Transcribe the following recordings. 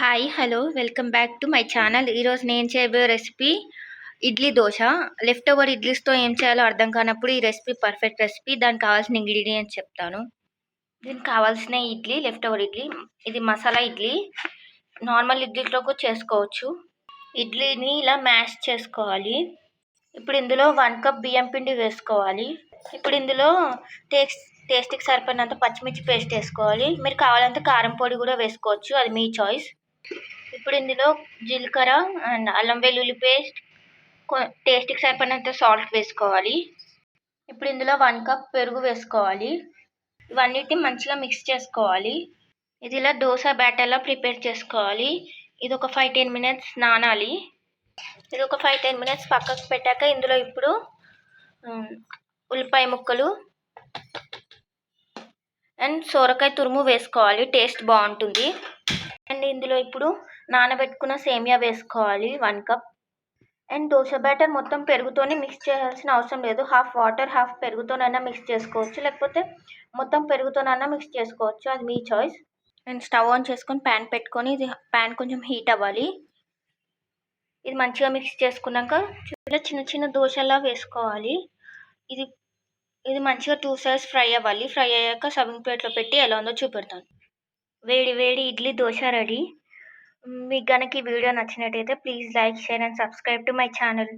Hi hello welcome back to my channel. ఈరోజు నేను చేయబోయే recipe idli dosa. Left over ఇడ్లీస్తో ఏం చేయాలో అర్థం కానప్పుడు ఈ రెసిపీ పర్ఫెక్ట్ రెసిపీ. దానికి కావాల్సిన ఇంగ్రీడియంట్స్ చెప్తాను. దీనికి కావాల్సిన ఇడ్లీ లెఫ్ట్ ఓవర్ ఇడ్లీ. ఇది మసాలా ఇడ్లీ. నార్మల్ ఇడ్లీతో కూడా చేసుకోవచ్చు. ఇడ్లీని ఇలా మ్యాష్ చేసుకోవాలి. ఇప్పుడు ఇందులో 1 కప్ బియ్యం పిండి వేసుకోవాలి. ఇప్పుడు ఇందులో టేస్ట్కి సరిపడినంత పచ్చిమిర్చి పేస్ట్ వేసుకోవాలి. మీరు కావాలంటే కారం పొడి కూడా వేసుకోవచ్చు, అది మీ చాయిస్. ఇప్పుడు ఇందులో జీలకర్ర అండ్ అల్లం వెల్లుల్లి పేస్ట్, టేస్ట్కి సరిపడినంత సాల్ట్ వేసుకోవాలి. ఇప్పుడు ఇందులో 1 కప్ పెరుగు వేసుకోవాలి. ఇవన్నిటిని మంచిగా మిక్స్ చేసుకోవాలి. ఇది ఇలా దోశ బ్యాటర్లా ప్రిపేర్ చేసుకోవాలి. ఇది ఒక 5-10 మినిట్స్ నానాలి. ఇది ఒక 5-10 మినిట్స్ పక్కకు పెట్టాక ఇందులో ఇప్పుడు ఉల్లిపాయ ముక్కలు అండ్ సొరకాయ తురుము వేసుకోవాలి, టేస్ట్ బాగుంటుంది. అండ్ ఇందులో ఇప్పుడు నానబెట్టుకున్న సేమియా వేసుకోవాలి 1 కప్. అండ్ దోశ బ్యాటర్ మొత్తం పెరుగుతోనే మిక్స్ చేయాల్సిన అవసరం లేదు. హాఫ్ వాటర్ హాఫ్ పెరుగుతోనైనా మిక్స్ చేసుకోవచ్చు, లేకపోతే మొత్తం పెరుగుతోనైనా మిక్స్ చేసుకోవచ్చు, అది మీ చాయిస్. అండ్ స్టవ్ ఆన్ చేసుకొని ప్యాన్ పెట్టుకొని ఇది ప్యాన్ కొంచెం హీట్ అవ్వాలి. ఇది మంచిగా మిక్స్ చేసుకున్నాక చిన్న చిన్న దోశలా వేసుకోవాలి. ఇది మంచిగా 2 సైడ్స్ ఫ్రై అవ్వాలి. ఫ్రై అయ్యాక సర్వింగ్ ప్లేట్లో పెట్టి ఎలా ఉందో చూపెడతాను. వేడి వేడి ఇడ్లీ దోశ రెడీ. మీకు కనుక ఈ వీడియో నచ్చినట్టయితే please like, share and subscribe to my channel.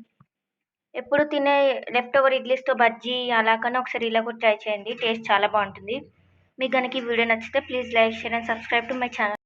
ఎప్పుడు తినే లెఫ్ట్ ఓవర్ ఇడ్లీస్తో బజ్జీ అలా కన్నా ఒకసారి ఇలా కూడా ట్రై చేయండి, టేస్ట్ చాలా బాగుంటుంది. మీకు కనుక ఈ వీడియో నచ్చితే please like, share and subscribe to my channel.